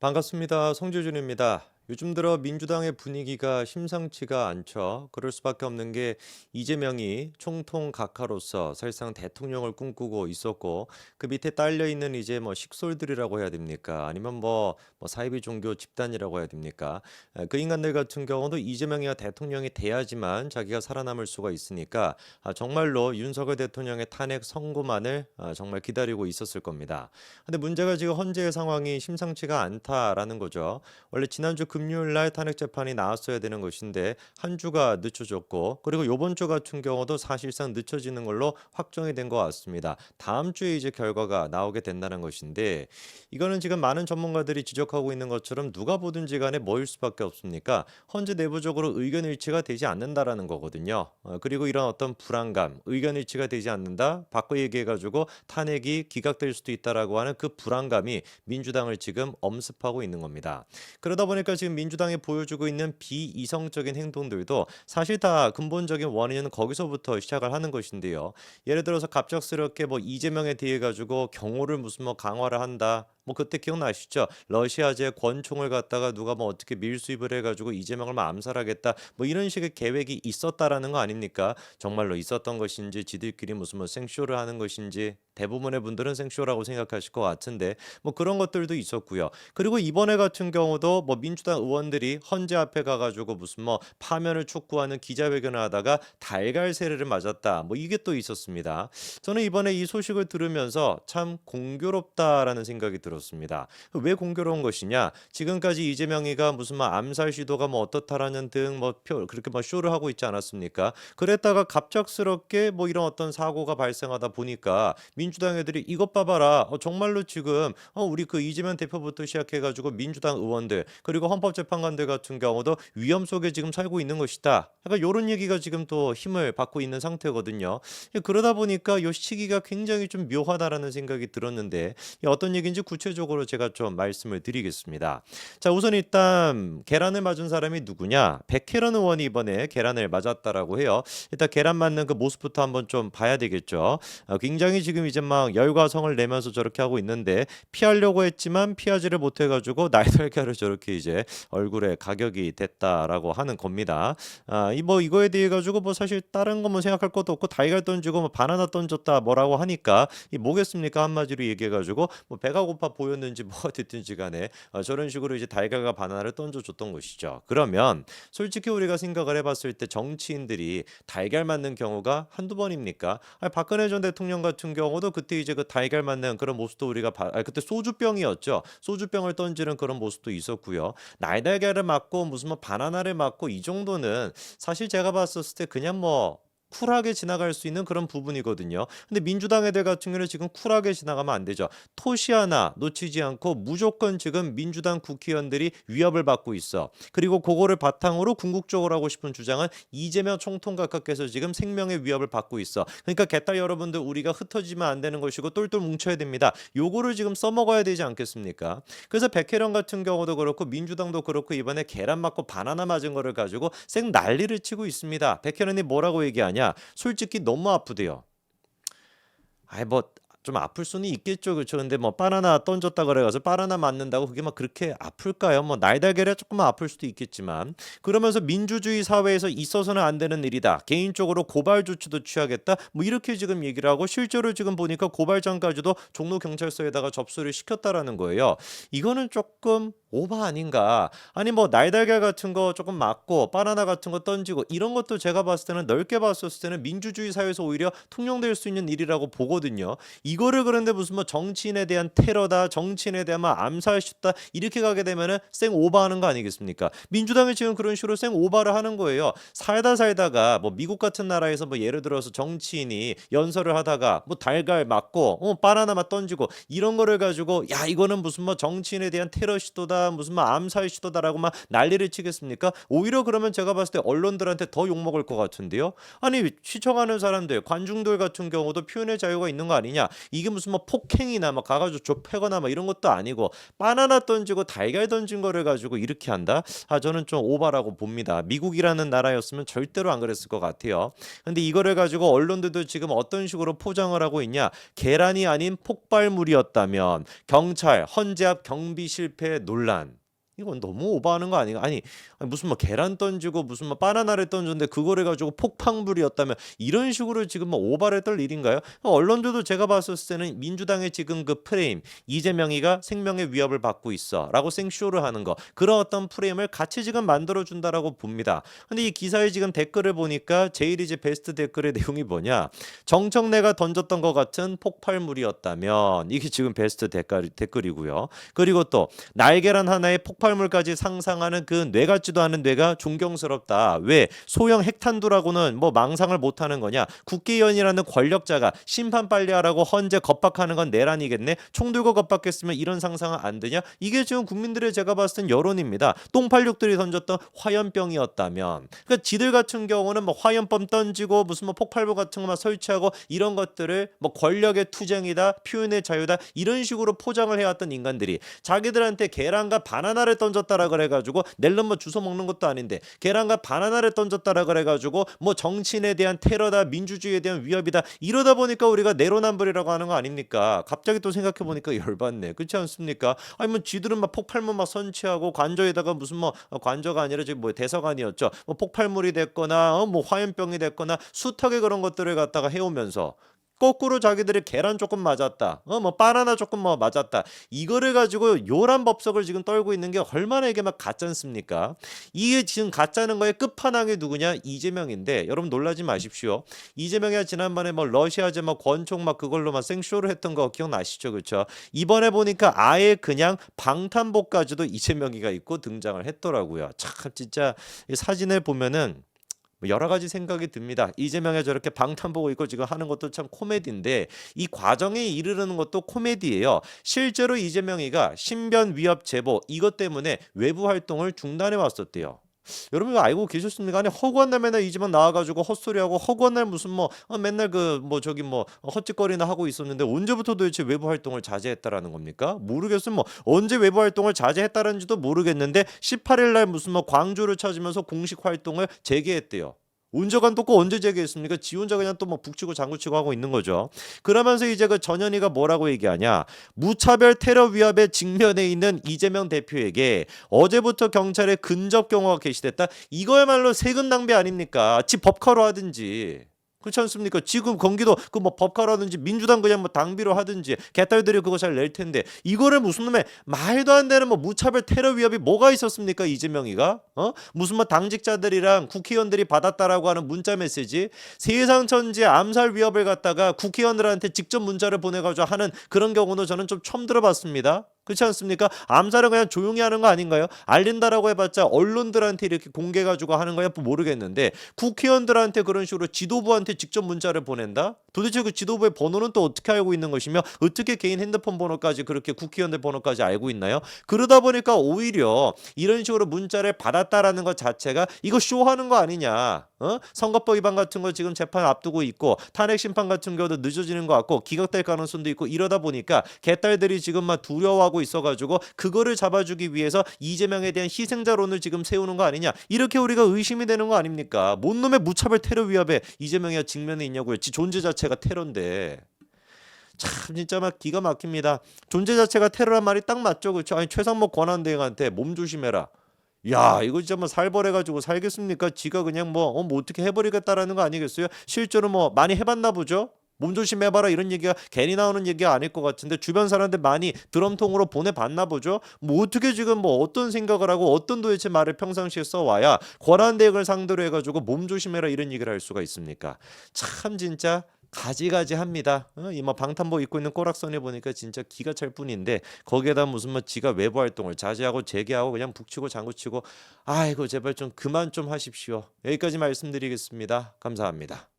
반갑습니다. 성주준입니다. 요즘 들어 민주당의 분위기가 심상치가 않죠. 그럴 수밖에 없는 게 이재명이 총통 각하로서 사실상 대통령을 꿈꾸고 있었고 그 밑에 딸려 있는 이제 뭐 식솔들이라고 해야 됩니까? 아니면 뭐 사이비 종교 집단이라고 해야 됩니까? 그 인간들 같은 경우도 이재명이가 대통령이 돼야지만 자기가 살아남을 수가 있으니까 정말로 윤석열 대통령의 탄핵 선고만을 정말 기다리고 있었을 겁니다. 근데 문제가 지금 헌재의 상황이 심상치가 않다라는 거죠. 원래 지난주 금요일 날 탄핵 재판이 나왔어야 되는 것인데 한 주가 늦춰졌고 그리고 요번 주 같은 경우도 사실상 늦춰지는 걸로 확정이 된 것 같습니다. 다음 주에 이제 결과가 나오게 된다는 것인데 이거는 지금 많은 전문가들이 지적하고 있는 것처럼 누가 보든지 간에 뭐일 수밖에 없습니까? 헌재 내부적으로 의견 일치가 되지 않는다라는 거거든요. 그리고 이런 어떤 불안감, 의견 일치가 되지 않는다, 바꿔 얘기해가지고 탄핵이 기각될 수도 있다라고 하는 그 불안감이 민주당을 지금 엄습하고 있는 겁니다. 그러다 보니까 지금 민주당이 보여주고 있는 비이성적인 행동들도 사실 다 근본적인 원인은 거기서부터 시작을 하는 것인데요. 예를 들어서 갑작스럽게 뭐 이재명에 대해 가지고 경호를 무슨 뭐 강화를 한다. 뭐 그때 기억나시죠? 러시아제 권총을 갖다가 누가 뭐 어떻게 밀수입을 해가지고 이재명을 막 암살하겠다. 뭐 이런 식의 계획이 있었다라는 거 아닙니까? 정말로 있었던 것인지 지들끼리 무슨 뭐 생쇼를 하는 것인지 대부분의 분들은 생쇼라고 생각하실 것 같은데 뭐 그런 것들도 있었고요. 그리고 이번에 같은 경우도 뭐 민주당 의원들이 헌재 앞에 가가지고 무슨 뭐 파면을 촉구하는 기자회견을 하다가 달걀 세례를 맞았다. 뭐 이게 또 있었습니다. 저는 이번에 이 소식을 들으면서 참 공교롭다라는 생각이 들었습니다. 왜 공교로운 것이냐? 지금까지 이재명이가 무슨 뭐 암살 시도가 뭐 어떻다라는 등 뭐 그렇게 뭐 쇼를 하고 있지 않았습니까? 그랬다가 갑작스럽게 뭐 이런 어떤 사고가 발생하다 보니까 민주당 애들이 이것 봐봐라. 정말로 지금 우리 그 이재명 대표부터 시작해가지고 민주당 의원들 그리고 헌법재판관들 같은 경우도 위험 속에 지금 살고 있는 것이다. 약간 이런 얘기가 지금 또 힘을 받고 있는 상태거든요. 그러다 보니까 이 시기가 굉장히 좀 묘하다라는 생각이 들었는데 어떤 얘기인지 구체적으로 제가 좀 말씀을 드리겠습니다. 자, 우선 일단 계란을 맞은 사람이 누구냐? 백혜련 의원이 이번에 계란을 맞았다라고 해요. 일단 계란 맞는 그 모습부터 한번 좀 봐야 되겠죠. 굉장히 지금 이제 막 열과 성을 내면서 저렇게 하고 있는데 피하려고 했지만 피하지를 못해가지고 날달걀을 저렇게 이제 얼굴에 가격이 됐다라고 하는 겁니다. 이 뭐 이거에 대해 가지고 뭐 사실 다른 거 뭐 생각할 것도 없고 달걀 던지고 뭐 바나나 던졌다 뭐라고 하니까 이 뭐겠습니까 한마디로 얘기해가지고 뭐 배가 고파 보였는지 뭐가 됐든지 간에 저런 식으로 이제 달걀과 바나나를 던져줬던 것이죠. 그러면 솔직히 우리가 생각을 해봤을 때 정치인들이 달걀 맞는 경우가 한두 번입니까? 박근혜 전 대통령 같은 경우도 그때 이제 그 달걀 맞는 그런 모습도 우리가 그때 소주병이었죠. 소주병을 던지는 그런 모습도 있었고요. 날달걀을 맞고 무슨 뭐 바나나를 맞고 이 정도는 사실 제가 봤었을 때 그냥 뭐 쿨하게 지나갈 수 있는 그런 부분이거든요. 근데 민주당 애들 같은 경우는 지금 쿨하게 지나가면 안 되죠. 토시 하나 놓치지 않고 무조건 지금 민주당 국회의원들이 위협을 받고 있어. 그리고 그거를 바탕으로 궁극적으로 하고 싶은 주장은 이재명 총통각하께서 지금 생명의 위협을 받고 있어. 그러니까 개딸 여러분들 우리가 흩어지면 안 되는 것이고 똘똘 뭉쳐야 됩니다. 요거를 지금 써먹어야 되지 않겠습니까? 그래서 백혜련 같은 경우도 그렇고 민주당도 그렇고 이번에 계란 맞고 바나나 맞은 거를 가지고 생 난리를 치고 있습니다. 백혜련이 뭐라고 얘기하냐? 솔직히 너무 아프대요. 아이 뭐 좀 아플 수는 있겠죠. 그렇죠. 근데 뭐 바나나 던졌다 그래 가지고 바나나 맞는다고 그게 막 그렇게 아플까요? 뭐 날달걀이야 조금만 아플 수도 있겠지만 그러면서 민주주의 사회에서 있어서는 안 되는 일이다. 개인적으로 고발 조치도 취하겠다. 뭐 이렇게 지금 얘기를 하고 실제로 지금 보니까 고발장까지도 종로 경찰서에다가 접수를 시켰다라는 거예요. 이거는 조금 오바 아닌가? 아니 뭐 날달걀 같은 거 조금 맞고 바나나 같은 거 던지고 이런 것도 제가 봤을 때는 넓게 봤었을 때는 민주주의 사회에서 오히려 통용될 수 있는 일이라고 보거든요. 이거를 그런데 무슨 뭐 정치인에 대한 테러다, 정치인에 대한 막 암살 시다 이렇게 가게 되면은 생 오바하는 거 아니겠습니까? 민주당이 지금 그런 식으로 생 오바를 하는 거예요. 살다가 뭐 미국 같은 나라에서 뭐 예를 들어서 정치인이 연설을 하다가 뭐 달걀 맞고 바나나 맛 던지고 이런 거를 가지고 야 이거는 무슨 뭐 정치인에 대한 테러 시도다 무슨 뭐 암살 시도다라고 막 난리를 치겠습니까? 오히려 그러면 제가 봤을 때 언론들한테 더 욕먹을 것 같은데요. 아니 시청하는 사람들 관중들 같은 경우도 표현의 자유가 있는 거 아니냐 이게 무슨 뭐 폭행이나 막 가가지고 좁혀거나 막 이런 것도 아니고 바나나 던지고 달걀 던진 거를 가지고 이렇게 한다? 저는 좀 오바라고 봅니다. 미국이라는 나라였으면 절대로 안 그랬을 것 같아요. 근데 이거를 가지고 언론들도 지금 어떤 식으로 포장을 하고 있냐? 계란이 아닌 폭발물이었다면 경찰 헌재 앞 경비 실패 논란. 이건 너무 오버하는 거 아닌가? 아니 무슨 뭐 계란 던지고 무슨 뭐 바나나를 던졌는데 그거를 가지고 폭발물이었다면 이런 식으로 지금 뭐 오바를 떨 일인가요? 언론들도 제가 봤을 때는 민주당의 지금 그 프레임 이재명이가 생명의 위협을 받고 있어라고 생쇼를 하는 거 그런 어떤 프레임을 같이 지금 만들어 준다라고 봅니다. 근데 이 기사의 지금 댓글을 보니까 제일 이제 베스트 댓글의 내용이 뭐냐? 정청래가 던졌던 것 같은 폭발물이었다면 이게 지금 베스트 댓글이고요. 그리고 또 날계란 하나에 폭발물까지 상상하는 그 뇌 같지도 않은 뇌가 존경스럽다. 왜 소형 핵탄두라고는 뭐 망상을 못하는 거냐? 국회의원이라는 권력자가 심판 빨리 하라고 헌재 겁박하는 건 내란이겠네. 총 들고 겁박했으면 이런 상상은 안 되냐? 이게 지금 국민들의 제가 봤을 땐 여론입니다. 똥팔육들이 던졌던 화염병이었다면, 그러니까 지들 같은 경우는 뭐 화염bom 던지고 무슨 뭐 폭발물 같은 거만 설치하고 이런 것들을 뭐 권력의 투쟁이다, 표현의 자유다 이런 식으로 포장을 해왔던 인간들이 자기들한테 계란과 바나나를 던졌다라 그래가지고 낼름 뭐 주워 먹는 것도 아닌데 계란과 바나나를 던졌다라 그래가지고 뭐 정치인에 대한 테러다 민주주의에 대한 위협이다 이러다 보니까 우리가 내로남불이라고 하는 거 아닙니까? 갑자기 또 생각해 보니까 열받네. 그렇지 않습니까? 아니 뭐 쥐들은 막 폭발물 막 선취하고 관저에다가 무슨 뭐 관저가 아니라 지금 뭐 대사관이었죠. 뭐 폭발물이 됐거나 뭐 화염병이 됐거나 숱하게 그런 것들을 갖다가 해오면서 거꾸로 자기들이 계란 조금 맞았다. 뭐 바나나 조금 뭐 맞았다. 이거를 가지고 요란 법석을 지금 떨고 있는 게 얼마나 이게 막 가짜습니까? 이게 지금 가짜는 거의 끝판왕이 누구냐? 이재명인데 여러분 놀라지 마십시오. 이재명이 지난번에 뭐 러시아제 뭐 권총 막 그걸로 막 생쇼를 했던 거 기억나시죠? 그렇죠? 이번에 보니까 아예 그냥 방탄복까지도 이재명이가 입고 등장을 했더라고요. 참 진짜 이 사진을 보면은 여러 가지 생각이 듭니다. 이재명이 저렇게 방탄복 입고 지금 하는 것도 참 코미디인데 이 과정에 이르르는 것도 코미디예요. 실제로 이재명이가 신변 위협 제보 이것 때문에 외부 활동을 중단해 왔었대요. 여러분 이거 알고 계셨습니까? 아니 허구한 날 맨날 이재명 나와가지고 헛소리하고 허구한 날 무슨 뭐 맨날 그 뭐 저기 뭐 헛짓거리나 하고 있었는데 언제부터 도대체 외부 활동을 자제했다라는 겁니까? 모르겠어요. 뭐 언제 외부 활동을 자제했다는지도 모르겠는데 18일 날 무슨 뭐 광주를 찾으면서 공식 활동을 재개했대요. 언제 관뒀고 언제 재개했습니까? 지 혼자 그냥 또 뭐 북치고 장구치고 하고 있는 거죠. 그러면서 이제 그 전현희가 뭐라고 얘기하냐? 무차별 테러 위협에 직면해 있는 이재명 대표에게 어제부터 경찰에 근접 경호가 개시됐다. 이거야말로 세금 낭비 아닙니까? 지 법카로 하든지. 그렇지 않습니까? 지금 경기도 그 뭐 법카로 하든지 민주당 그냥 뭐 당비로 하든지 개딸들이 그거 잘 낼 텐데 이거를 무슨 놈의 말도 안 되는 뭐 무차별 테러 위협이 뭐가 있었습니까? 이재명이가 무슨 뭐 당직자들이랑 국회의원들이 받았다라고 하는 문자 메시지 세상 천지의 암살 위협을 갖다가 국회의원들한테 직접 문자를 보내가지고 하는 그런 경우는 저는 좀 처음 들어봤습니다. 그렇지 않습니까? 암살은 그냥 조용히 하는 거 아닌가요? 알린다라고 해봤자 언론들한테 이렇게 공개가지고 하는 거야 모르겠는데 국회의원들한테 그런 식으로 지도부한테 직접 문자를 보낸다? 도대체 그 지도부의 번호는 또 어떻게 알고 있는 것이며 어떻게 개인 핸드폰 번호까지 그렇게 국회의원들 번호까지 알고 있나요? 그러다 보니까 오히려 이런 식으로 문자를 받았다라는 것 자체가 이거 쇼하는 거 아니냐? 선거법 위반 같은 거 지금 재판 앞두고 있고 탄핵 심판 같은 경우도 늦어지는 것 같고 기각될 가능성도 있고 이러다 보니까 개딸들이 지금 막 두려워하고 있어가지고 그거를 잡아주기 위해서 이재명에 대한 희생자론을 지금 세우는 거 아니냐 이렇게 우리가 의심이 되는 거 아닙니까? 뭔 놈의 무차별 테러 위협에 이재명이 직면해 있냐고요. 지 존재 자체가 테러인데 참 진짜 막 기가 막힙니다. 존재 자체가 테러란 말이 딱 맞죠, 그렇죠? 아니 최상목 권한대행한테 몸 조심해라. 야 이거 진짜 뭐 살벌해가지고 살겠습니까? 지가 그냥 뭐 어떻게 해버리겠다라는 거 아니겠어요? 실제로 뭐 많이 해봤나 보죠? 몸 조심해봐라 이런 얘기가 괜히 나오는 얘기가 아닐 것 같은데 주변 사람들 많이 드럼통으로 보내봤나 보죠? 뭐 어떻게 지금 뭐 어떤 생각을 하고 어떤 도대체 말을 평상시에 써와야 권한대행을 상대로 해가지고 몸 조심해라 이런 얘기를 할 수가 있습니까? 참 진짜 가지가지합니다. 이 뭐 방탄복 입고 있는 꼬락선이 보니까 진짜 기가 찰 뿐인데 거기에다 무슨 뭐 지가 외부 활동을 자제하고 재개하고 그냥 북치고 장구치고 아이고 제발 좀 그만 좀 하십시오. 여기까지 말씀드리겠습니다. 감사합니다.